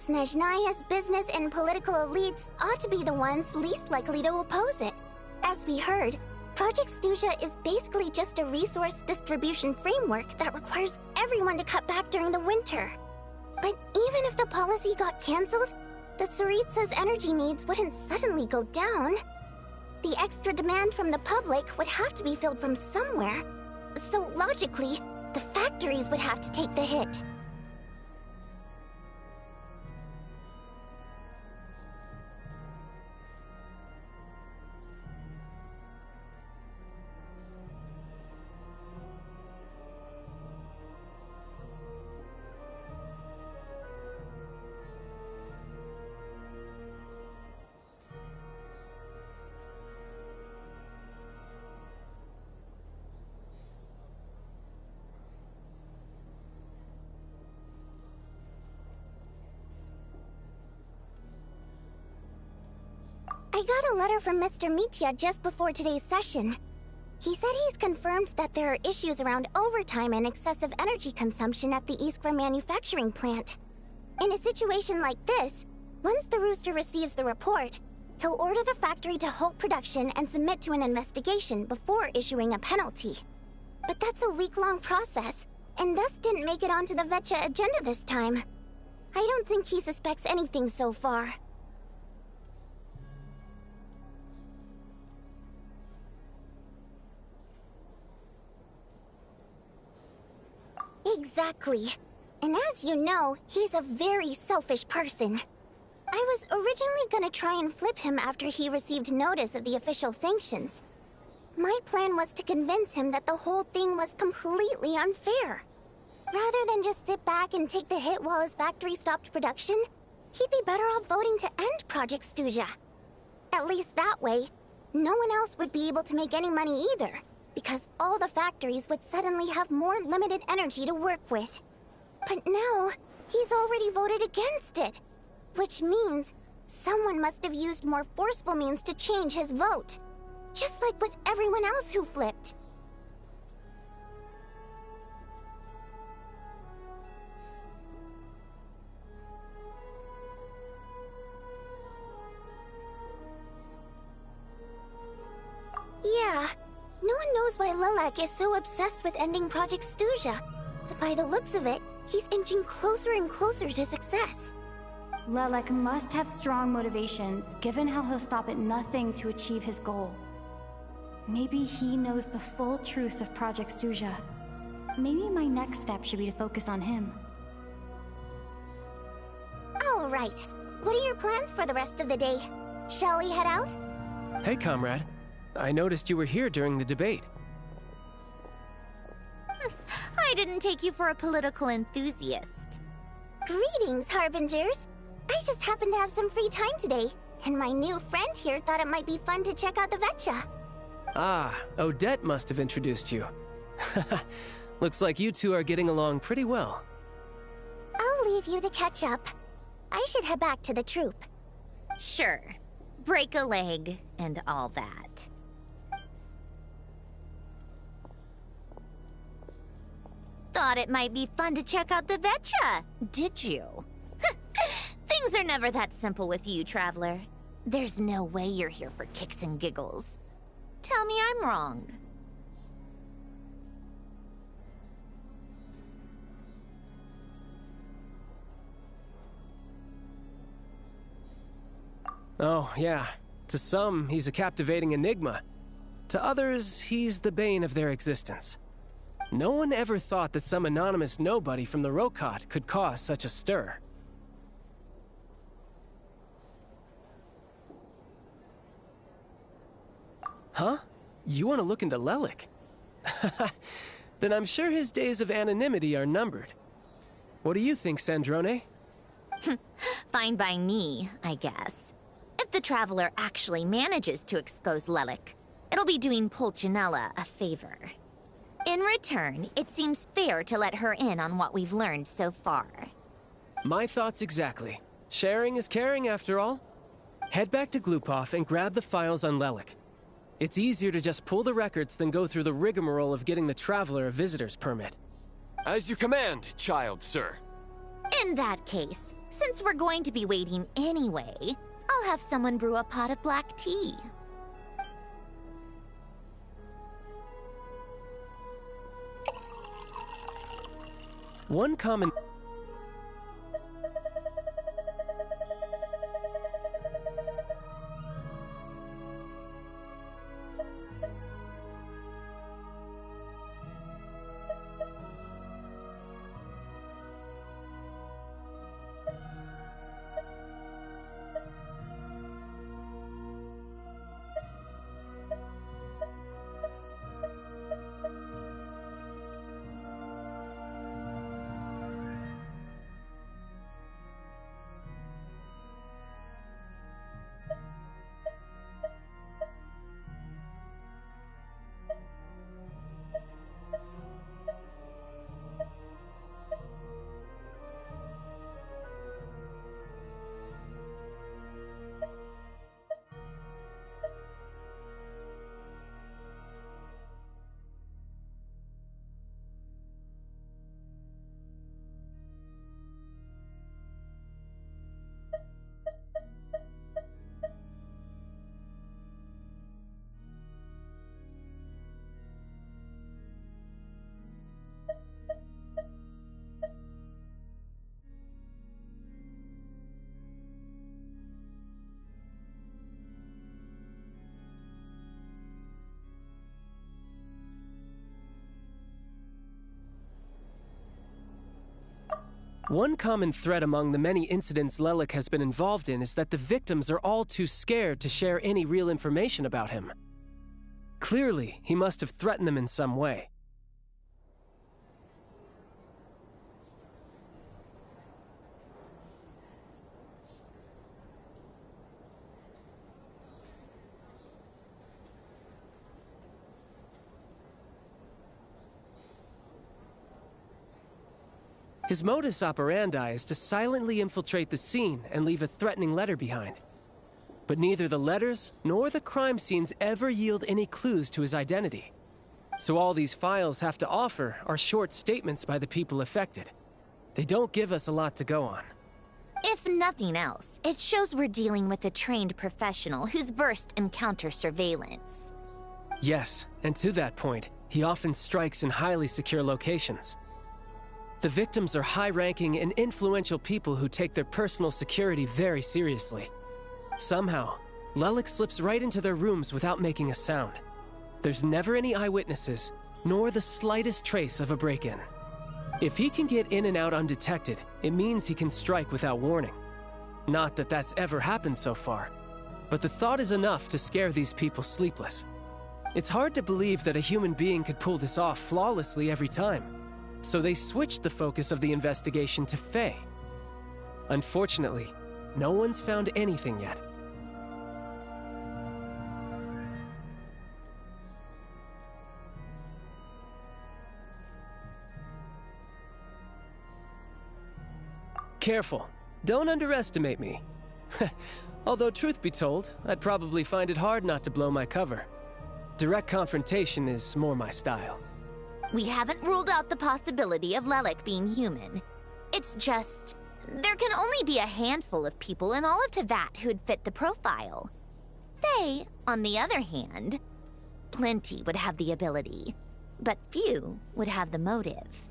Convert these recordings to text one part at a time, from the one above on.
Snezhnaya's business and political elites ought to be the ones least likely to oppose it. As we heard, Project Stuja is basically just a resource distribution framework that requires everyone to cut back during the winter. But even if the policy got cancelled, the Tsaritsa's energy needs wouldn't suddenly go down. The extra demand from the public would have to be filled from somewhere. So logically, the factories would have to take the hit. I got a letter from Mr. Mitya just before today's session. He said he's confirmed that there are issues around overtime and excessive energy consumption at the Iskra manufacturing plant. In a situation like this, once the Rooster receives the report, he'll order the factory to halt production and submit to an investigation before issuing a penalty. But that's a week-long process, and thus didn't make it onto the Vetcha agenda this time. I don't think he suspects anything so far. Exactly. And as you know, he's a very selfish person. I was originally gonna try and flip him after he received notice of the official sanctions. My plan was to convince him that the whole thing was completely unfair. Rather than just sit back and take the hit while his factory stopped production, he'd be better off voting to end Project Stuja. At least that way, no one else would be able to make any money either, because all the factories would suddenly have more limited energy to work with. But now, he's already voted against it, which means someone must have used more forceful means to change his vote, just like with everyone else who flipped. Yeah, no one knows why Lilac is so obsessed with ending Project Stuja, but by the looks of it, he's inching closer and closer to success. Lilac must have strong motivations, given how he'll stop at nothing to achieve his goal. Maybe he knows the full truth of Project Stuja. Maybe my next step should be to focus on him. All right. What are your plans for the rest of the day? Shall we head out? Hey, comrade. I noticed you were here during the debate. I didn't take you for a political enthusiast. Greetings, Harbingers. I just happened to have some free time today, and my new friend here thought it might be fun to check out the Vetcha. Ah, Odette must have introduced you. Looks like you two are getting along pretty well. I'll leave you to catch up. I should head back to the troop. Sure. Break a leg and all that. Thought it might be fun to check out the Vetcha, did you? Things are never that simple with you, Traveler. There's no way you're here for kicks and giggles. Tell me I'm wrong. Oh, yeah. To some, he's a captivating enigma. To others, he's the bane of their existence. No one ever thought that some anonymous nobody from the Rokot could cause such a stir. Huh? You want to look into Lelik? Then I'm sure his days of anonymity are numbered. What do you think, Sandrone? Fine by me, I guess. If the Traveler actually manages to expose Lelik, it'll be doing Pulcinella a favor. In return, it seems fair to let her in on what we've learned so far. My thoughts exactly. Sharing is caring, after all. Head back to Glupov and grab the files on Lelik. It's easier to just pull the records than go through the rigmarole of getting the Traveler a visitor's permit. As you command, child, sir. In that case, Since we're going to be waiting anyway, I'll have someone brew a pot of black tea. One common... One common thread among the many incidents Lelik has been involved in is that the victims are all too scared to share any real information about him. Clearly, he must have threatened them in some way. His modus operandi is to silently infiltrate the scene and leave a threatening letter behind. But neither the letters nor the crime scenes ever yield any clues to his identity. So all these files have to offer are short statements by the people affected. They don't give us a lot to go on. If nothing else, it shows we're dealing with a trained professional who's versed in counter-surveillance. Yes, and to that point, he often strikes in highly secure locations. The victims are high-ranking and influential people who take their personal security very seriously. Somehow, Lelik slips right into their rooms without making a sound. There's never any eyewitnesses, nor the slightest trace of a break-in. If he can get in and out undetected, it means he can strike without warning. Not that that's ever happened so far, but the thought is enough to scare these people sleepless. It's hard to believe that a human being could pull this off flawlessly every time. So they switched the focus of the investigation to Faye. Unfortunately, no one's found anything yet. Careful. Don't underestimate me. Although truth be told, I'd probably find it hard not to blow my cover. Direct confrontation is more my style. We haven't ruled out the possibility of Lelik being human. It's just, there can only be a handful of people in all of Teyvat who'd fit the profile. Faye, on the other hand, plenty would have the ability, but few would have the motive.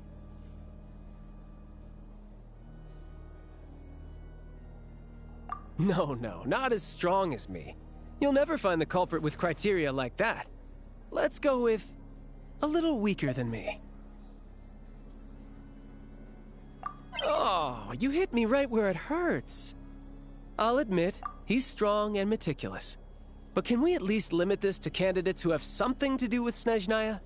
No, not as strong as me. You'll never find the culprit with criteria like that. Let's go with a little weaker than me. Oh, you hit me right where it hurts. I'll admit, he's strong and meticulous. But can we at least limit this to candidates who have something to do with Snezhnaya?